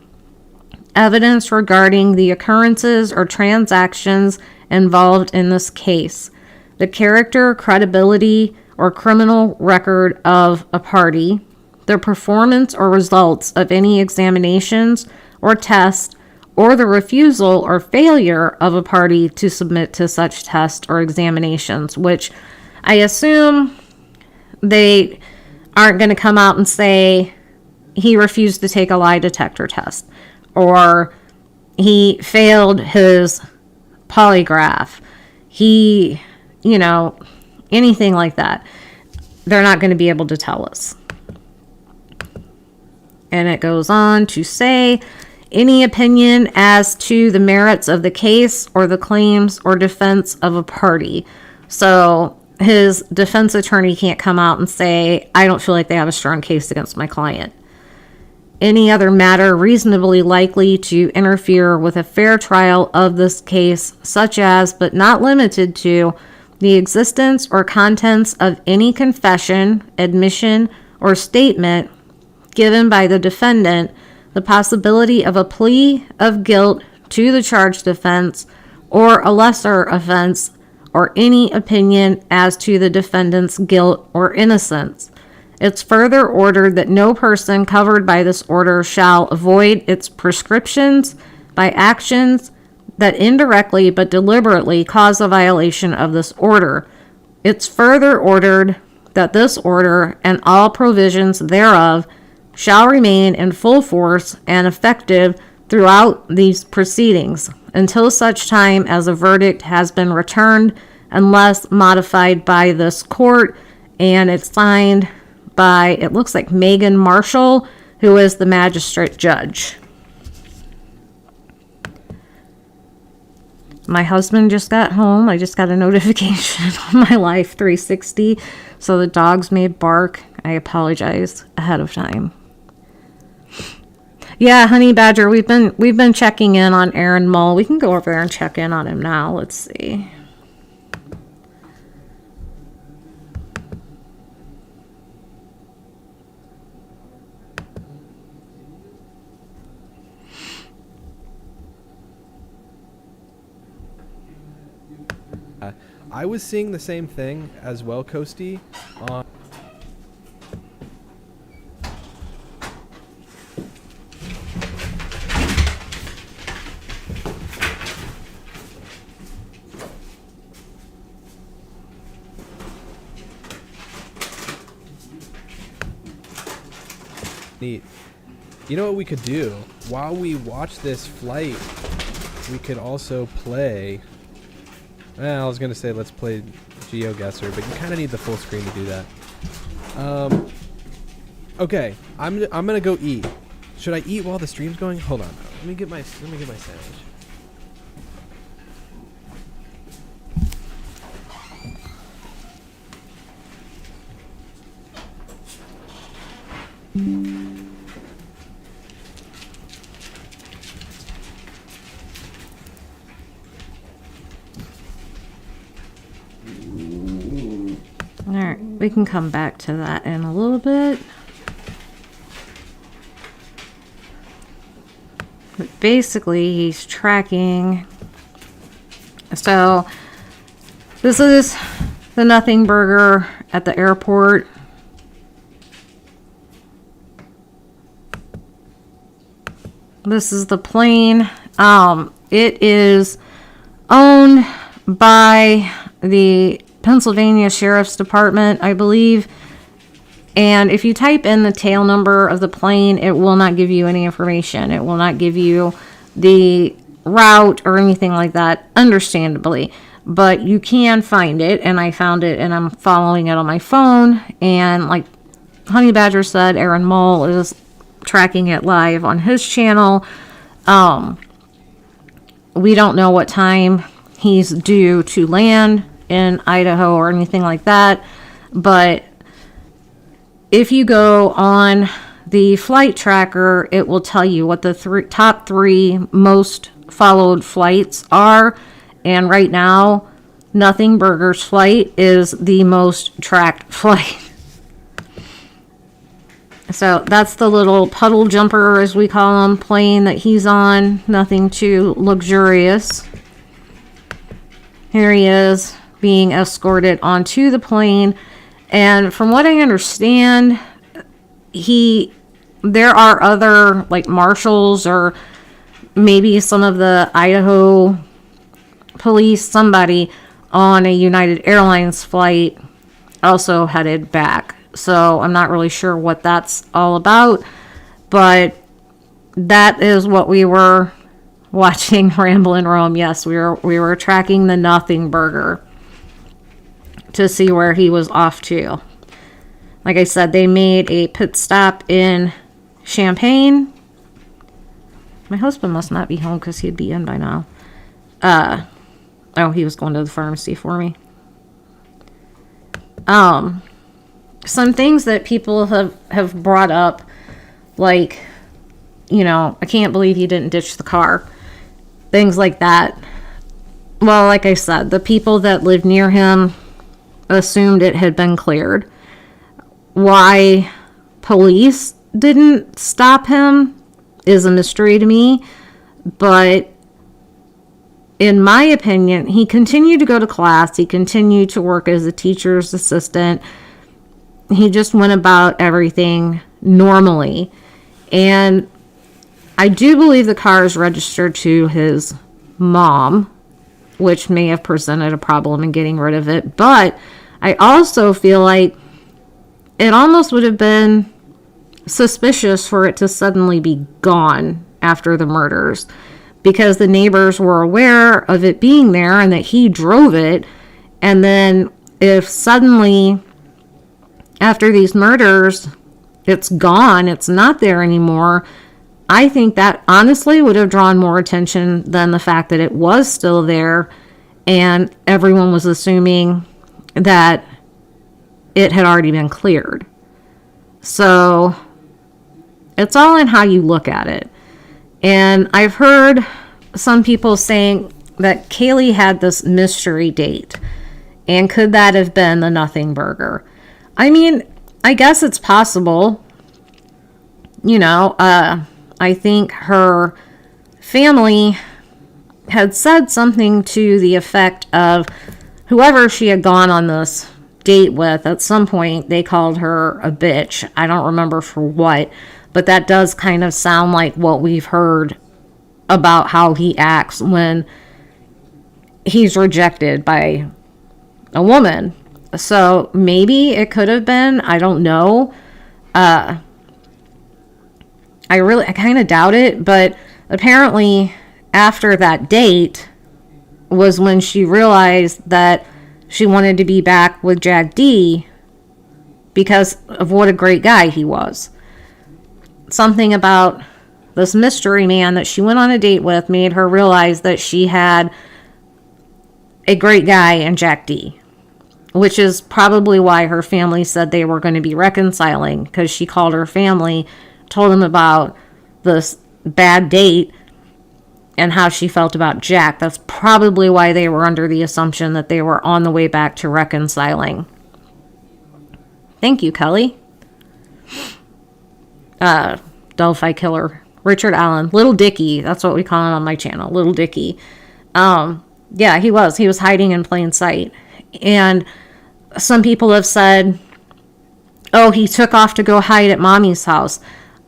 evidence regarding the occurrences or transactions involved in this case, the character, credibility, or criminal record of a party, the performance or results of any examinations or tests, or the refusal or failure of a party to submit to such tests or examinations, which I assume they aren't going to come out and say he refused to take a lie detector test, or he failed his polygraph, he, anything like that. They're not going to be able to tell us. And it goes on to say, any opinion as to the merits of the case or the claims or defense of a party. So his defense attorney can't come out and say, I don't feel like they have a strong case against my client. Any other matter reasonably likely to interfere with a fair trial of this case, such as, but not limited to, the existence or contents of any confession, admission, or statement given by the defendant, the possibility of a plea of guilt to the charged offense, or a lesser offense, or any opinion as to the defendant's guilt or innocence. It's further ordered that no person covered by this order shall avoid its prescriptions by actions that indirectly but deliberately cause a violation of this order. It's further ordered that this order and all provisions thereof shall remain in full force and effective throughout these proceedings until such time as a verdict has been returned, unless modified by this court. And it's signed by, it looks like Megan Marshall, who is the magistrate judge. My husband just got home. I just got a notification on my Life 360, so the dogs may bark. I apologize ahead of time. Yeah, Honey Badger, we've been checking in on Aaron Mull. We can go over there and check in on him now. Let's see. I was seeing the same thing as well, Coasty. Neat. You know what we could do? While we watch this flight, we could also play... I was going to say let's play GeoGuessr, but you kind of need the full screen to do that. Okay, I'm going to go eat. Should I eat while the stream's going? Hold on. Let me get my sandwich. Alright, we can come back to that in a little bit. But basically, he's tracking. So, this is the Nothing Burger at the airport. This is the plane. It is owned by the Pennsylvania Sheriff's Department, I believe. And if you type in the tail number of the plane, it will not give you any information. It will not give you the route or anything like that, understandably. But you can find it, and I found it, and I'm following it on my phone. And like Honey Badger said, Aaron Mull is tracking it live on his channel. We don't know what time he's due to land in Idaho or anything like that, but if you go on the flight tracker, it will tell you what the top three most followed flights are. And right now, Nothing Burger's flight is the most tracked flight. So that's the little puddle jumper, as we call him, plane that he's on. Nothing too luxurious. Here he is being escorted onto the plane. And from what I understand, there are other like marshals or maybe some of the Idaho police, somebody on a United Airlines flight also headed back. So I'm not really sure what that's all about, but that is what we were watching Ramble in Rome. Yes, we were tracking the Nothing Burger to see where he was off to. Like I said, they made a pit stop in Champaign. My husband must not be home because he'd be in by now. Oh, he was going to the pharmacy for me. Some things that people have brought up, like, I can't believe you didn't ditch the car. Things like that. Well, like I said, the people that lived near him assumed it had been cleared. Why police didn't stop him is a mystery to me, but in my opinion, he continued to go to class. He continued to work as a teacher's assistant. He just went about everything normally. And I do believe the car is registered to his mom, which may have presented a problem in getting rid of it. But I also feel like it almost would have been suspicious for it to suddenly be gone after the murders, because the neighbors were aware of it being there and that he drove it. And then if suddenly after these murders it's gone, it's not there anymore, I think that honestly would have drawn more attention than the fact that it was still there and everyone was assuming that it had already been cleared. So it's all in how you look at it. And I've heard some people saying that Kaylee had this mystery date. And could that have been the Nothing Burger? I mean, I guess it's possible. I think her family had said something to the effect of whoever she had gone on this date with, at some point they called her a bitch. I don't remember for what, but that does kind of sound like what we've heard about how he acts when he's rejected by a woman. So maybe it could have been, I don't know. I kind of doubt it, but apparently after that date was when she realized that she wanted to be back with Jack D because of what a great guy he was. Something about this mystery man that she went on a date with made her realize that she had a great guy in Jack D, which is probably why her family said they were going to be reconciling, because she called her family, told them about this bad date and how she felt about Jack. That's probably why they were under the assumption that they were on the way back to reconciling. Thank you, Kelly. Delphi Killer. Richard Allen. Little Dicky. That's what we call him on my channel. Little Dicky. Yeah, he was. He was hiding in plain sight. And some people have said, oh, he took off to go hide at mommy's house.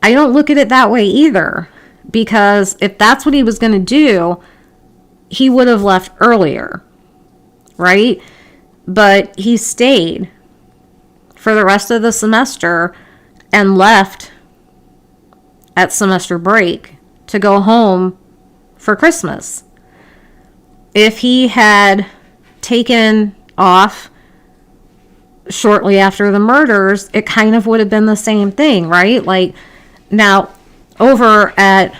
I don't look at it that way either. Because if that's what he was going to do, he would have left earlier, right? But he stayed for the rest of the semester and left at semester break to go home for Christmas. If he had taken off shortly after the murders, it kind of would have been the same thing, right? Like, now, over at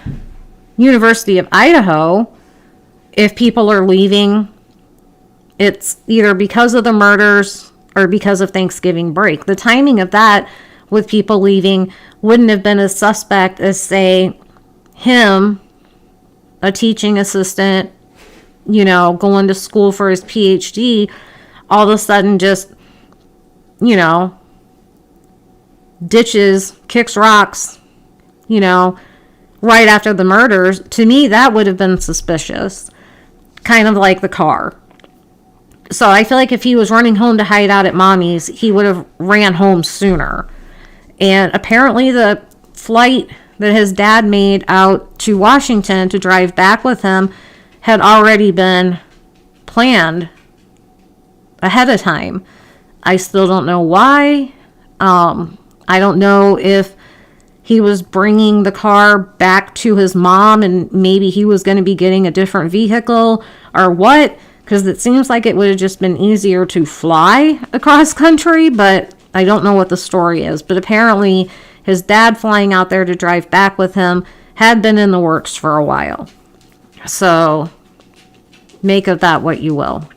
University of Idaho, if people are leaving, it's either because of the murders or because of Thanksgiving break. The timing of that with people leaving wouldn't have been as suspect as, say, him, a teaching assistant, going to school for his PhD, all of a sudden just, ditches, kicks rocks, right after the murders. To me, that would have been suspicious. Kind of like the car. So I feel like if he was running home to hide out at mommy's, he would have ran home sooner. And apparently the flight that his dad made out to Washington to drive back with him had already been planned ahead of time. I still don't know why. I don't know if he was bringing the car back to his mom and maybe he was going to be getting a different vehicle or what, because it seems like it would have just been easier to fly across country, but I don't know what the story is. But apparently his dad flying out there to drive back with him had been in the works for a while. So make of that what you will.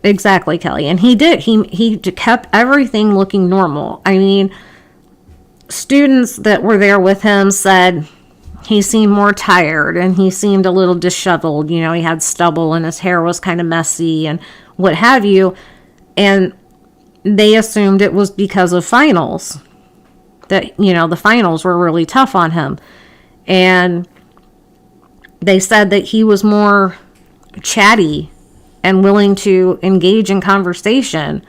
Exactly, Kelly. And he did. He kept everything looking normal. I mean, students that were there with him said he seemed more tired and he seemed a little disheveled. He had stubble and his hair was kind of messy and what have you. And they assumed it was because of finals. That, the finals were really tough on him. And they said that he was more chatty and willing to engage in conversation,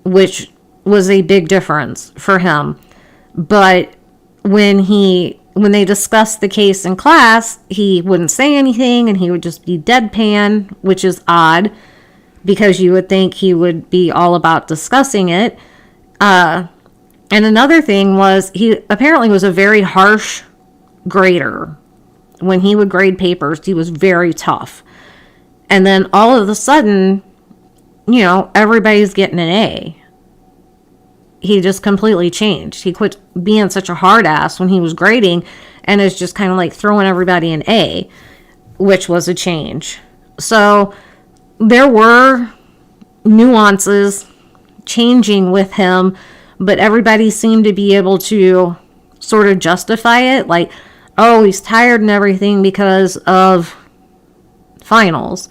which was a big difference for him. But when they discussed the case in class, he wouldn't say anything and he would just be deadpan, which is odd because you would think he would be all about discussing it. And another thing was he apparently was a very harsh grader. When he would grade papers, he was very tough. And then all of a sudden, everybody's getting an A. He just completely changed. He quit being such a hard ass when he was grading and is just kind of like throwing everybody an A, which was a change. So there were nuances changing with him, but everybody seemed to be able to sort of justify it. Like, oh, he's tired and everything because of finals.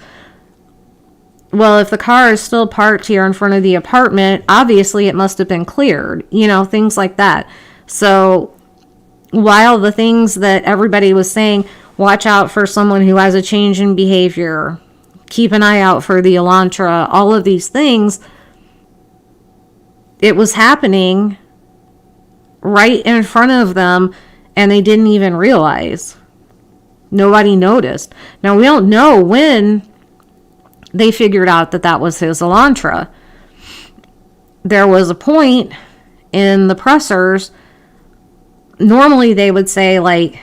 Well, if the car is still parked here in front of the apartment, obviously it must have been cleared, things like that. So while the things that everybody was saying, watch out for someone who has a change in behavior, keep an eye out for the Elantra, all of these things, it was happening right in front of them and they didn't even realize. Nobody noticed. Now, we don't know when they figured out that that was his Elantra. There was a point in the pressers, normally they would say, like,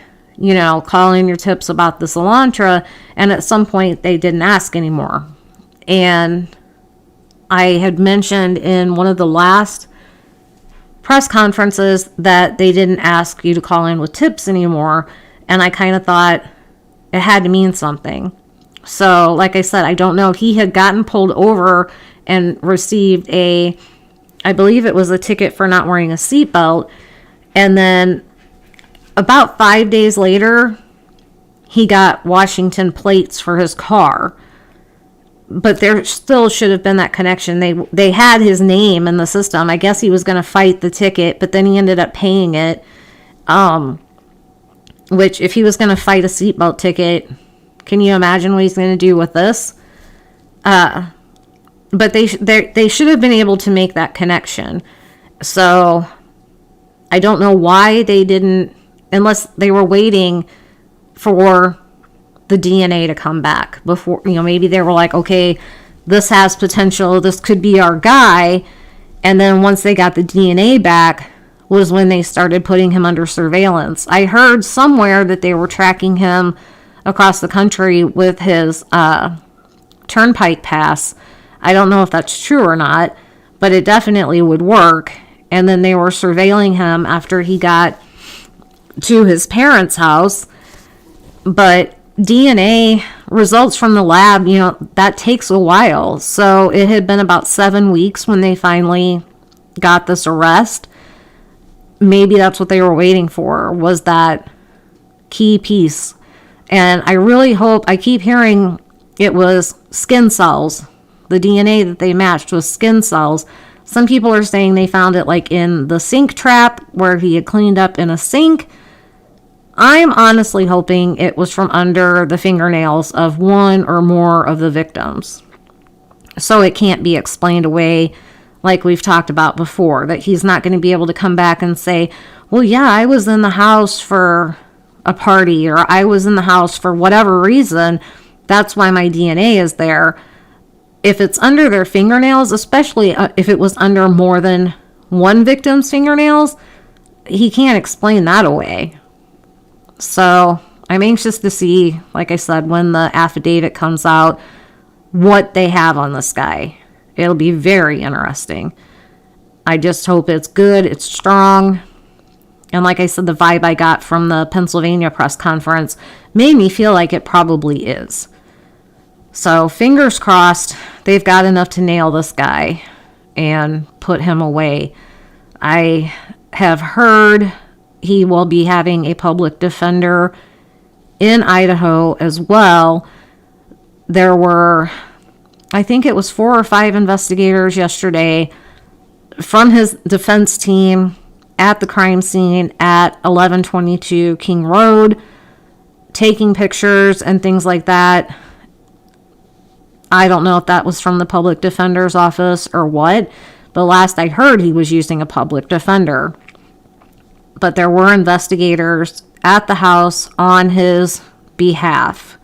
call in your tips about this Elantra, and at some point they didn't ask anymore. And I had mentioned in one of the last press conferences that they didn't ask you to call in with tips anymore, and I kind of thought it had to mean something. So, like I said, I don't know. He had gotten pulled over and received I believe it was a ticket for not wearing a seatbelt. And then about 5 days later, he got Washington plates for his car. But there still should have been that connection. They had his name in the system. I guess he was going to fight the ticket, but then he ended up paying it. Which, if he was going to fight a seatbelt ticket, can you imagine what he's going to do with this? But they should have been able to make that connection. So I don't know why they didn't, unless they were waiting for the DNA to come back before, maybe they were like, okay, this has potential, this could be our guy. And then once they got the DNA back was when they started putting him under surveillance. I heard somewhere that they were tracking him across the country with his turnpike pass. I don't know if that's true or not, but it definitely would work. And then they were surveilling him after he got to his parents' house. But DNA results from the lab, that takes a while. So it had been about 7 weeks when they finally got this arrest. Maybe that's what they were waiting for, was that key piece. And I really hope, I keep hearing it was skin cells. The DNA that they matched was skin cells. Some people are saying they found it like in the sink trap where he had cleaned up in a sink. I'm honestly hoping it was from under the fingernails of one or more of the victims. So it can't be explained away like we've talked about before, that he's not going to be able to come back and say, well, yeah, I was in the house for a party, or I was in the house for whatever reason. That's why my DNA is there. If it's under their fingernails, especially if it was under more than one victim's fingernails, he can't explain that away. So I'm anxious to see, like I said, when the affidavit comes out, what they have on this guy. It'll be very interesting. I just hope it's good, it's strong. And like I said, the vibe I got from the Pennsylvania press conference made me feel like it probably is. So fingers crossed, they've got enough to nail this guy and put him away. I have heard he will be having a public defender in Idaho as well. There were, I think it was 4 or 5 investigators yesterday from his defense team at the crime scene at 1122 King Road, taking pictures and things like that. I don't know if that was from the public defender's office or what, but last I heard he was using a public defender. But there were investigators at the house on his behalf.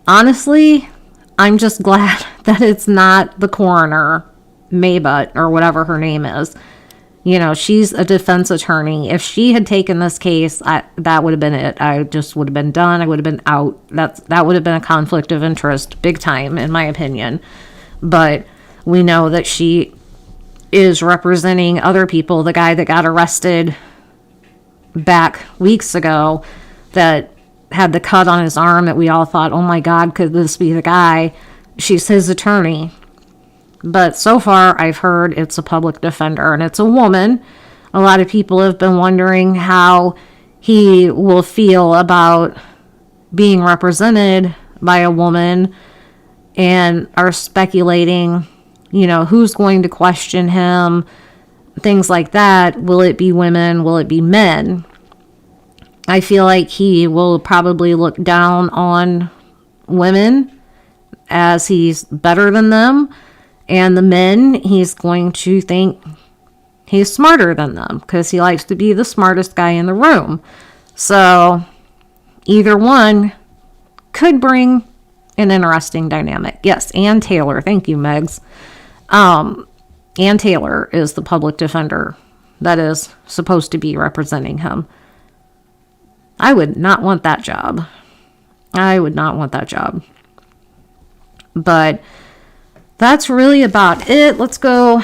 Honestly, I'm just glad that it's not the coroner, Maybutt, or whatever her name is. She's a defense attorney. If she had taken this case, that would have been it. I just would have been done. I would have been out. That would have been a conflict of interest, big time, in my opinion. But we know that she is representing other people. The guy that got arrested back weeks ago that had the cut on his arm that we all thought, oh my God, could this be the guy? She's his attorney. But so far, I've heard it's a public defender, and it's a woman. A lot of people have been wondering how he will feel about being represented by a woman, and are speculating, who's going to question him, things like that. Will it be women? Will it be men? I feel like he will probably look down on women as he's better than them. And the men, he's going to think he's smarter than them because he likes to be the smartest guy in the room. So either one could bring an interesting dynamic. Yes, Ann Taylor. Thank you, Megs. Ann Taylor is the public defender that is supposed to be representing him. I would not want that job. I would not want that job. But that's really about it. Let's go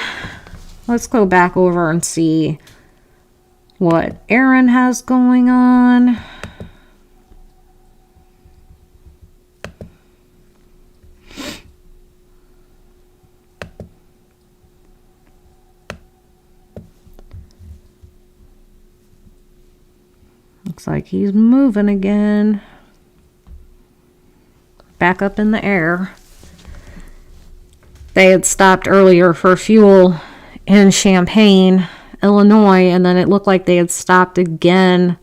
back over and see what Aaron has going on. Looks like he's moving again. Back up in the air. They had stopped earlier for fuel in Champaign, Illinois, and then it looked like they had stopped again.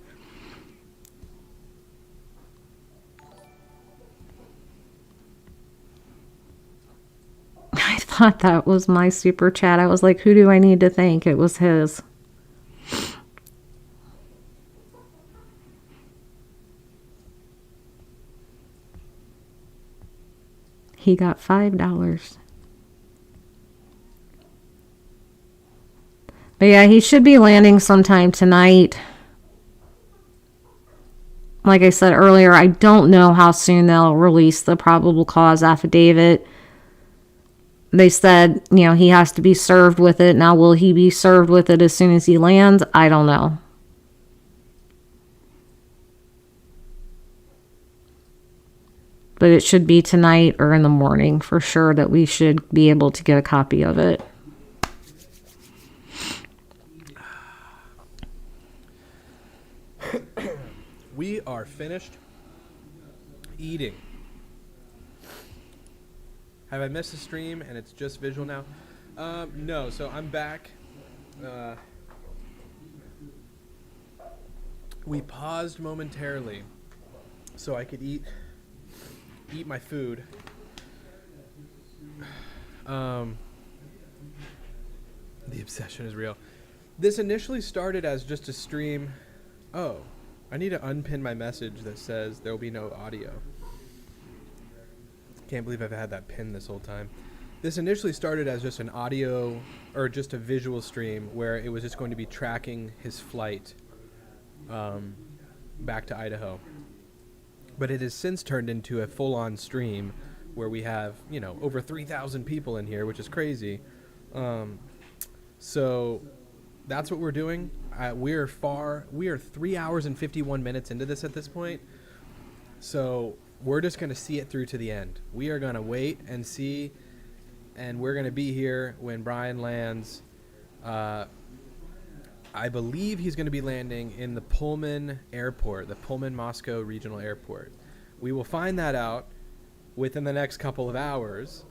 I thought that was my super chat. I was like, who do I need to thank? It was his. He got $5. But yeah, he should be landing sometime tonight. Like I said earlier, I don't know how soon they'll release the probable cause affidavit. They said, you know, he has to be served with it. Now, will he be served with it as soon as he lands? I don't know. But it should be tonight or in the morning for sure that we should be able to get a copy of it. We are finished eating. Have I missed a stream and it's just visual now? No, so I'm back. We paused momentarily so I could eat my food. The obsession is real. This initially started as just a stream. Oh, I need to unpin my message that says there will be no audio. Can't believe I've had that pinned this whole time. This initially started as just an audio or just a visual stream where it was just going to be tracking his flight back to Idaho. But it has since turned into a full-on stream where we have, you know, over 3,000 people in here, which is crazy. So that's what we're doing. We are 3 hours and 51 minutes into this at this point. So we're just going to see it through to the end. We are going to wait and see, and we're going to be here when Bryan lands. I believe he's going to be landing in the Pullman airport, the Pullman Moscow Regional Airport. We will find that out within the next couple of hours.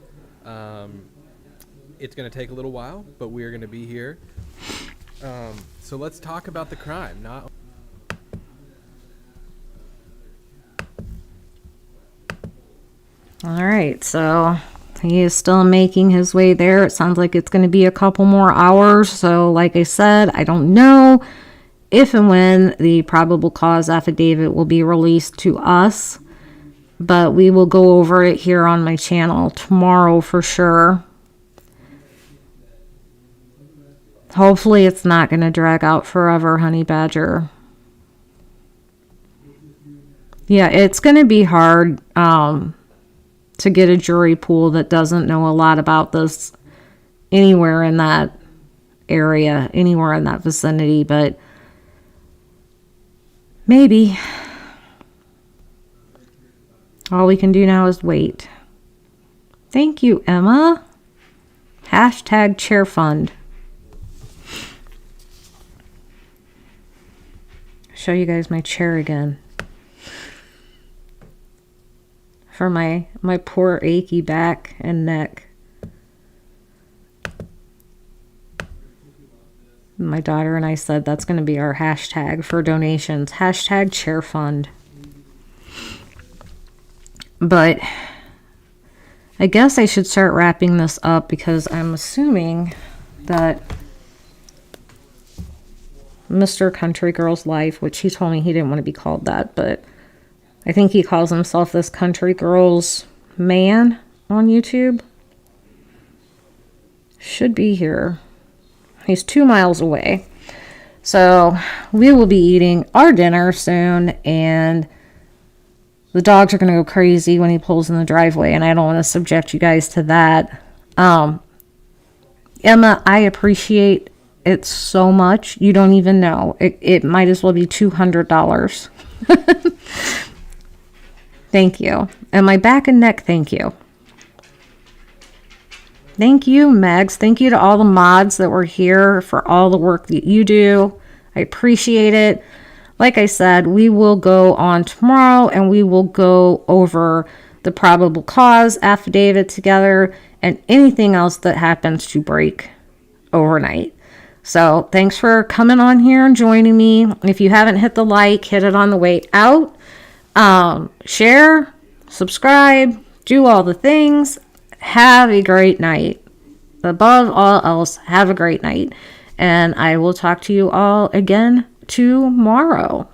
It's going to take a little while, but we are going to be here. So let's talk about the crime. All right, so he is still making his way there. It sounds like it's going to be a couple more hours. So like I said, I don't know if and when the probable cause affidavit will be released to us, but we will go over it here on my channel tomorrow for sure. Hopefully it's not going to drag out forever, Honey Badger. Yeah, it's going to be hard to get a jury pool that doesn't know a lot about this anywhere in that area, anywhere in that vicinity, but maybe. All we can do now is wait. Thank you, Emma. Hashtag chair fund. Show you guys my chair again. For my poor achy back and neck. My daughter and I said that's going to be our hashtag for donations. Hashtag chair fund. But I guess I should start wrapping this up because I'm assuming that Mr. Country Girl's Life, which he told me he didn't want to be called that, but I think he calls himself this Country Girl's Man on YouTube. Should be here. He's 2 miles away. So we will be eating our dinner soon, and the dogs are going to go crazy when he pulls in the driveway, and I don't want to subject you guys to that. Emma, I appreciate it so much. You don't even know. It might as well be $200. Thank you. And my back and neck, thank you. Thank you, Megs. Thank you to all the mods that were here for all the work that you do. I appreciate it. Like I said, we will go on tomorrow and we will go over the probable cause affidavit together and anything else that happens to break overnight. So thanks for coming on here and joining me. If you haven't hit the like, hit it on the way out. Share, subscribe, do all the things. Have a great night. Above all else, have a great night. And I will talk to you all again tomorrow.